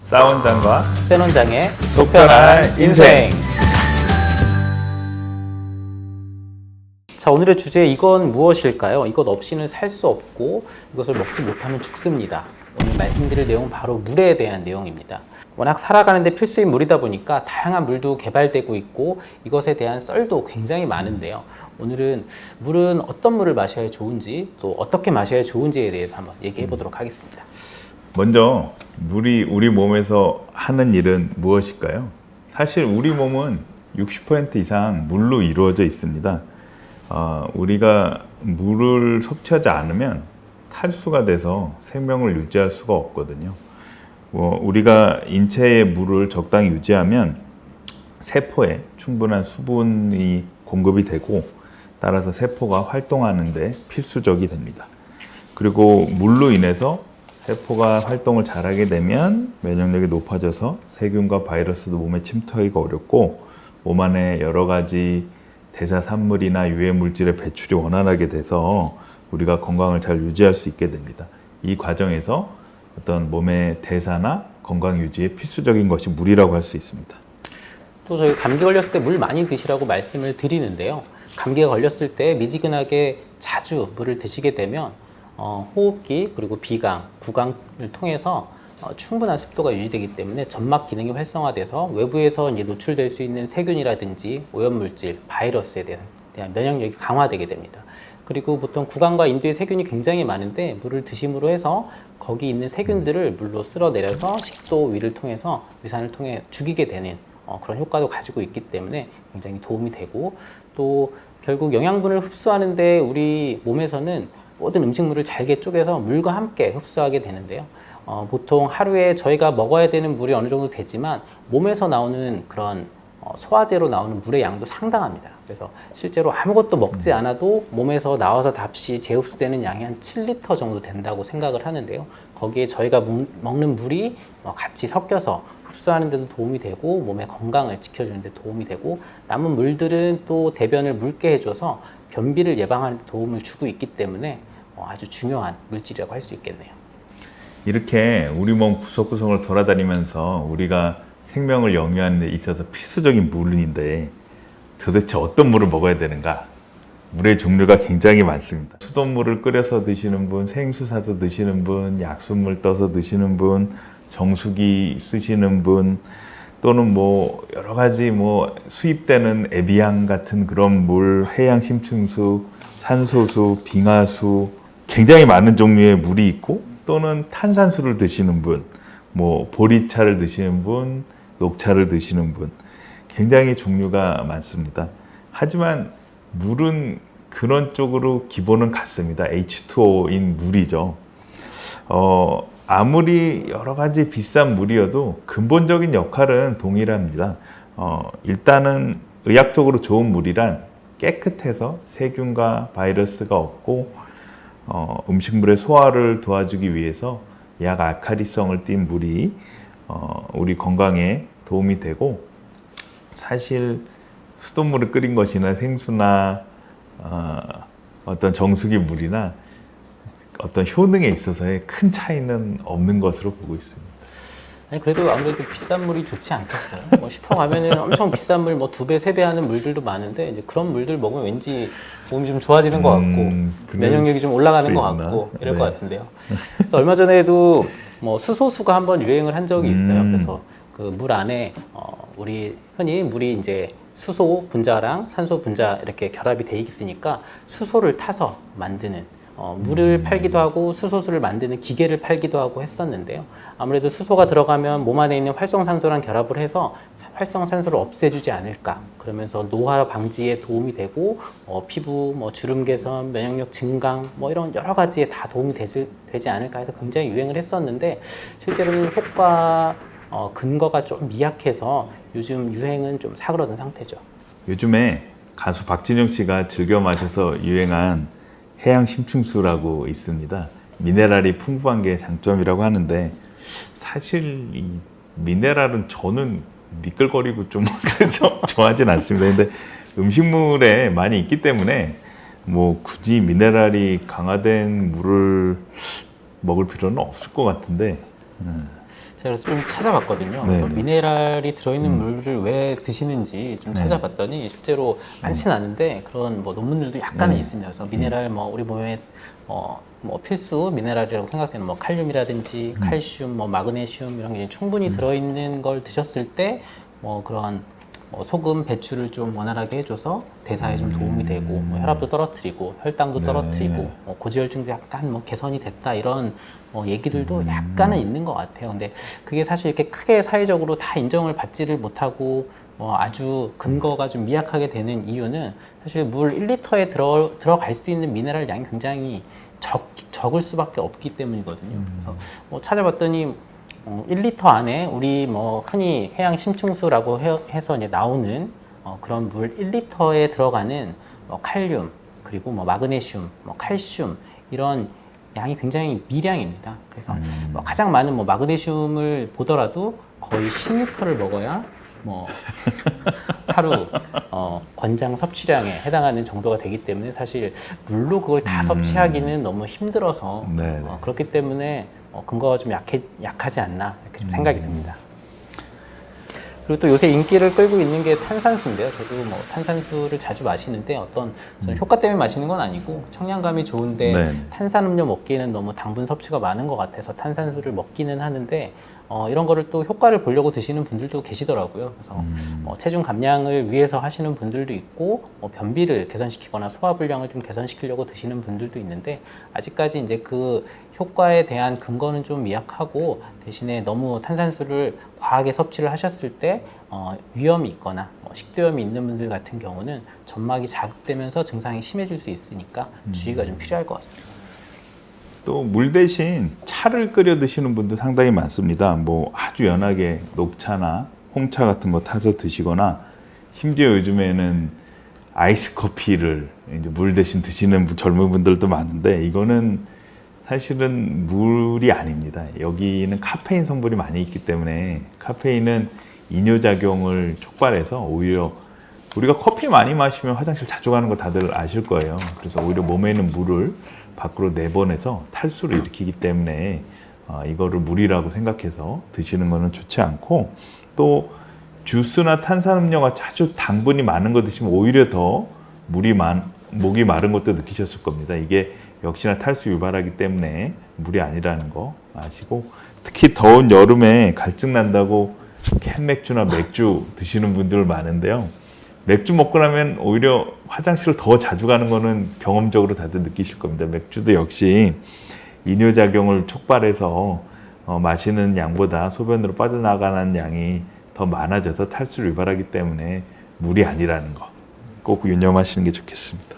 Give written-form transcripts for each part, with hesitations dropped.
싸원장과 센원장의 속편한 인생. 자, 오늘의 주제, 이건 무엇일까요? 이것 없이는 살 수 없고 이것을 먹지 못하면 죽습니다. 오늘 말씀드릴 내용은 바로 물에 대한 내용입니다. 워낙 살아가는데 필수인 물이다 보니까 다양한 물도 개발되고 있고 이것에 대한 썰도 굉장히 많은데요. 오늘은 물은 어떤 물을 마셔야 좋은지, 또 어떻게 마셔야 좋은지에 대해서 한번 얘기해 보도록 하겠습니다. 먼저 물이 우리 몸에서 하는 일은 무엇일까요? 사실 우리 몸은 60% 이상 물로 이루어져 있습니다. 우리가 물을 섭취하지 않으면 탈수가 돼서 생명을 유지할 수가 없거든요. 우리가 인체의 물을 적당히 유지하면 세포에 충분한 수분이 공급이 되고 따라서 세포가 활동하는 데 필수적이 됩니다. 그리고 물로 인해서 세포가 활동을 잘하게 되면 면역력이 높아져서 세균과 바이러스도 몸에 침투하기가 어렵고 몸 안에 여러 가지 대사산물이나 유해 물질의 배출이 원활하게 돼서 우리가 건강을 잘 유지할 수 있게 됩니다. 이 과정에서 어떤 몸의 대사나 건강 유지에 필수적인 것이 물이라고 할 수 있습니다. 또 저희 감기 걸렸을 때 물 많이 드시라고 말씀을 드리는데요. 감기가 걸렸을 때 미지근하게 자주 물을 드시게 되면 호흡기 그리고 비강, 구강을 통해서 충분한 습도가 유지되기 때문에 점막 기능이 활성화돼서 외부에서 이제 노출될 수 있는 세균이라든지 오염물질, 바이러스에 대한 면역력이 강화되게 됩니다. 그리고 보통 구강과 인두에 세균이 굉장히 많은데 물을 드심으로 해서 거기 있는 세균들을 물로 쓸어내려서 식도 위를 통해서 위산을 통해 죽이게 되는 그런 효과도 가지고 있기 때문에 굉장히 도움이 되고, 또 결국 영양분을 흡수하는데 우리 몸에서는 모든 음식물을 잘게 쪼개서 물과 함께 흡수하게 되는데요. 보통 하루에 저희가 먹어야 되는 물이 어느 정도 되지만 몸에서 나오는 그런 소화제로 나오는 물의 양도 상당합니다. 그래서 실제로 아무것도 먹지 않아도 몸에서 나와서 답시 재흡수되는 양이 한 7리터 정도 된다고 생각을 하는데요. 거기에 저희가 먹는 물이 같이 섞여서 흡수하는 데도 도움이 되고 몸의 건강을 지켜주는 데 도움이 되고, 남은 물들은 또 대변을 묽게 해줘서 변비를 예방하는 데 도움을 주고 있기 때문에 아주 중요한 물질이라고 할 수 있겠네요. 이렇게 우리 몸 구석구석을 돌아다니면서 우리가 생명을 영위하는 데 있어서 필수적인 물인데 도대체 어떤 물을 먹어야 되는가? 물의 종류가 굉장히 많습니다. 수돗물을 끓여서 드시는 분, 생수사서 드시는 분, 약수물 떠서 드시는 분, 정수기 쓰시는 분, 또는 여러 가지 수입되는 에비앙 같은 그런 물, 해양 심층수, 산소수, 빙하수, 굉장히 많은 종류의 물이 있고, 또는 탄산수를 드시는 분, 보리차를 드시는 분, 녹차를 드시는 분, 굉장히 종류가 많습니다. 하지만 물은 그런 쪽으로 기본은 같습니다. H2O인 물이죠. 아무리 여러 가지 비싼 물이어도 근본적인 역할은 동일합니다. 일단은 의학적으로 좋은 물이란 깨끗해서 세균과 바이러스가 없고 음식물의 소화를 도와주기 위해서 약 알칼리성을 띤 물이 우리 건강에 도움이 되고, 사실 수돗물을 끓인 것이나 생수나 어떤 정수기 물이나 어떤 효능에 있어서의 큰 차이는 없는 것으로 보고 있습니다. 아니, 그래도 아무래도 비싼 물이 좋지 않겠어요? 슈퍼 가면은 엄청 비싼 물, 2배, 3배 하는 물들도 많은데, 이제 그런 물들 먹으면 왠지 몸이 좀 좋아지는 것 같고, 면역력이 좀 올라가는 것 같고, 이럴 것 같은데요. 그래서 얼마 전에도 수소수가 한번 유행을 한 적이 있어요. 그래서 그 물 안에, 우리 흔히 물이 이제 수소 분자랑 산소 분자 이렇게 결합이 돼 있으니까 수소를 타서 만드는, 물을 팔기도 하고 수소수를 만드는 기계를 팔기도 하고 했었는데요. 아무래도 수소가 들어가면 몸 안에 있는 활성산소랑 결합을 해서 활성산소를 없애주지 않을까, 그러면서 노화 방지에 도움이 되고 피부 주름 개선, 면역력 증강 이런 여러 가지에 다 도움이 되지 않을까 해서 굉장히 유행을 했었는데, 실제로는 효과 근거가 좀 미약해서 요즘 유행은 좀 사그러든 상태죠. 요즘에 가수 박진영 씨가 즐겨 마셔서 유행한 해양 심층수라고 있습니다. 미네랄이 풍부한 게 장점이라고 하는데, 사실 이 미네랄은 저는 미끌거리고 좀 그래서 좋아하진 않습니다. 근데 음식물에 많이 있기 때문에 굳이 미네랄이 강화된 물을 먹을 필요는 없을 것 같은데. 제가 그래서 좀 찾아봤거든요. 네, 그래서 네. 미네랄이 들어있는 물을 왜 드시는지 좀 네. 찾아봤더니 실제로 많지는 않은데 그런 뭐 논문들도 약간은 네. 있습니다. 그래서 미네랄 뭐 우리 몸에 뭐 필수 미네랄이라고 생각되는 뭐 칼륨이라든지 칼슘, 뭐 마그네슘 이런 게 충분히 들어있는 걸 드셨을 때 뭐 그런 소금 배출을 좀 원활하게 해줘서 대사에 좀 도움이 되고 뭐 혈압도 떨어뜨리고 혈당도 네. 떨어뜨리고 고지혈증도 약간 뭐 개선이 됐다 이런 얘기들도 약간은 있는 것 같아요. 근데 그게 사실 이렇게 크게 사회적으로 다 인정을 받지를 못하고 아주 근거가 좀 미약하게 되는 이유는 사실 물 1리터에 들어갈 수 있는 미네랄 양이 굉장히 적을 수밖에 없기 때문이거든요. 그래서 찾아봤더니 1리터 안에 우리 뭐 흔히 해양 심층수라고 해서 이제 나오는 그런 물 1리터에 들어가는 칼륨 그리고 뭐 마그네슘, 뭐 칼슘 이런 양이 굉장히 미량입니다. 그래서 가장 많은 뭐 마그네슘을 보더라도 거의 10리터를 먹어야 뭐 하루 권장 섭취량에 해당하는 정도가 되기 때문에 사실 물로 그걸 다 섭취하기는 너무 힘들어서 네. 그렇기 때문에 근거가 좀 약하지 않나 이렇게 좀 생각이 듭니다. 그리고 또 요새 인기를 끌고 있는 게 탄산수인데요. 저도 뭐 탄산수를 자주 마시는데 저는 효과 때문에 마시는 건 아니고 청량감이 좋은데 네. 탄산음료 먹기에는 너무 당분 섭취가 많은 것 같아서 탄산수를 먹기는 하는데 이런 거를 또 효과를 보려고 드시는 분들도 계시더라고요. 그래서 체중 감량을 위해서 하시는 분들도 있고 변비를 개선시키거나 소화불량을 좀 개선시키려고 드시는 분들도 있는데 아직까지 이제 그 효과에 대한 근거는 좀 미약하고 대신에 너무 탄산수를 과하게 섭취를 하셨을 때 위염이 있거나 식도염이 있는 분들 같은 경우는 점막이 자극되면서 증상이 심해질 수 있으니까 주의가 좀 필요할 것 같습니다. 또 물 대신 차를 끓여 드시는 분도 상당히 많습니다. 뭐 아주 연하게 녹차나 홍차 같은 거 타서 드시거나 심지어 요즘에는 아이스 커피를 이제 물 대신 드시는 젊은 분들도 많은데 이거는 사실은 물이 아닙니다. 여기는 카페인 성분이 많이 있기 때문에 카페인은 이뇨작용을 촉발해서 오히려 우리가 커피 많이 마시면 화장실 자주 가는 거 다들 아실 거예요. 그래서 오히려 몸에 있는 물을 밖으로 내보내서 탈수를 일으키기 때문에 이거를 물이라고 생각해서 드시는 거는 좋지 않고 또 주스나 탄산음료가 자주 당분이 많은 거 드시면 오히려 더 목이 마른 것도 느끼셨을 겁니다. 이게 역시나 탈수 유발하기 때문에 물이 아니라는 거 아시고 특히 더운 여름에 갈증 난다고 캔맥주나 맥주 드시는 분들 많은데요. 맥주 먹고 나면 오히려 화장실을 더 자주 가는 거는 경험적으로 다들 느끼실 겁니다. 맥주도 역시 이뇨작용을 촉발해서 마시는 양보다 소변으로 빠져나가는 양이 더 많아져서 탈수를 유발하기 때문에 물이 아니라는 거 꼭 유념하시는 게 좋겠습니다.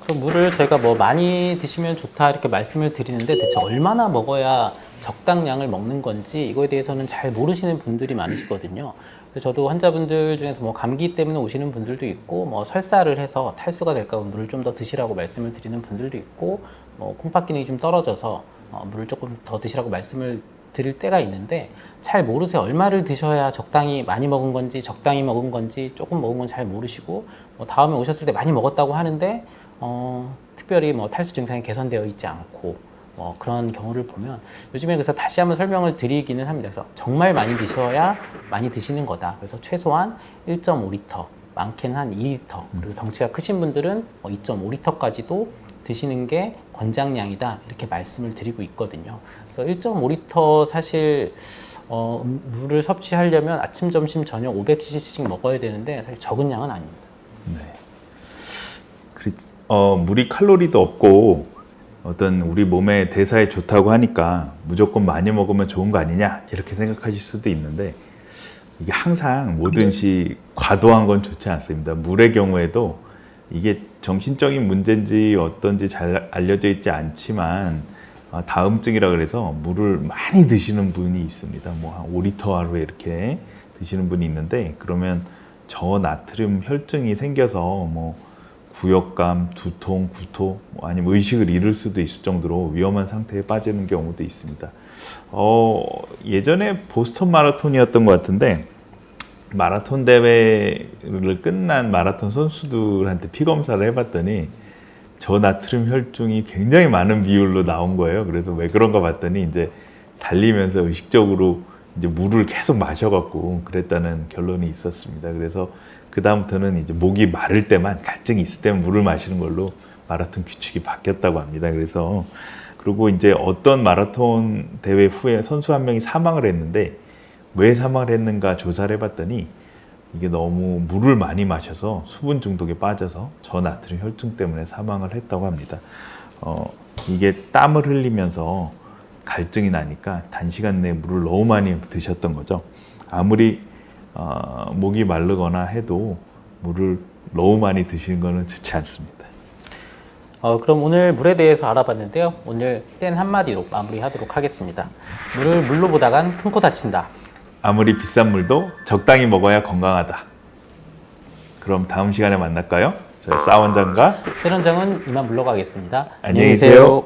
그럼 물을 제가 뭐 많이 드시면 좋다 이렇게 말씀을 드리는데 대체 얼마나 먹어야 적당량을 먹는 건지 이거에 대해서는 잘 모르시는 분들이 많으시거든요. 그래서 저도 환자분들 중에서 뭐 감기 때문에 오시는 분들도 있고 뭐 설사를 해서 탈수가 될까 봐 물을 좀 더 드시라고 말씀을 드리는 분들도 있고 뭐 콩팥 기능이 좀 떨어져서 물을 조금 더 드시라고 말씀을 드릴 때가 있는데 잘 모르세요. 얼마를 드셔야 적당히 많이 먹은 건지 적당히 먹은 건지 조금 먹은 건 잘 모르시고 다음에 오셨을 때 많이 먹었다고 하는데 특별히 뭐 탈수 증상이 개선되어 있지 않고 그런 경우를 보면 요즘에 그래서 다시 한번 설명을 드리기는 합니다. 그래서 정말 많이 드셔야 많이 드시는 거다. 그래서 최소한 1.5리터, 많게는 한 2리터, 그리고 덩치가 크신 분들은 2.5리터까지도 드시는 게 권장량이다. 이렇게 말씀을 드리고 있거든요. 그래서 1.5리터 사실 물을 섭취하려면 아침, 점심, 저녁 500cc씩 먹어야 되는데 사실 적은 양은 아닙니다. 물이 칼로리도 없고 어떤 우리 몸의 대사에 좋다고 하니까 무조건 많이 먹으면 좋은 거 아니냐 이렇게 생각하실 수도 있는데 이게 항상 뭐든지 과도한 건 좋지 않습니다. 물의 경우에도 이게 정신적인 문제인지 어떤지 잘 알려져 있지 않지만 다음증이라 그래서 물을 많이 드시는 분이 있습니다. 뭐 한 5리터 하루에 이렇게 드시는 분이 있는데 그러면 저나트륨 혈증이 생겨서 뭐 구역감, 두통, 구토 아니면 의식을 잃을 수도 있을 정도로 위험한 상태에 빠지는 경우도 있습니다. 예전에 보스턴 마라톤이었던 것 같은데 마라톤 대회를 끝난 마라톤 선수들한테 피 검사를 해봤더니 저나트륨 혈중이 굉장히 많은 비율로 나온 거예요. 그래서 왜 그런가 봤더니 이제 달리면서 의식적으로 이제 물을 계속 마셔갖고 그랬다는 결론이 있었습니다. 그래서 그 다음부터는 이제 목이 마를 때만, 갈증이 있을 때만 물을 마시는 걸로 마라톤 규칙이 바뀌었다고 합니다. 그래서 그리고 이제 어떤 마라톤 대회 후에 선수 한 명이 사망을 했는데 왜 사망을 했는가 조사를 해봤더니 이게 너무 물을 많이 마셔서 수분 중독에 빠져서 저나트륨 혈증 때문에 사망을 했다고 합니다. 이게 땀을 흘리면서 갈증이 나니까 단시간 내에 물을 너무 많이 드셨던 거죠. 아무리 목이 마르거나 해도 물을 너무 많이 드시는 것은 좋지 않습니다. 그럼 오늘 물에 대해서 알아봤는데요. 오늘 센 한마디로 마무리하도록 하겠습니다. 물을 물로 보다간 큰 코 다친다. 아무리 비싼 물도 적당히 먹어야 건강하다. 그럼 다음 시간에 만날까요? 저희 싸원장과 센 원장은 이만 물러가겠습니다. 안녕히 계세요.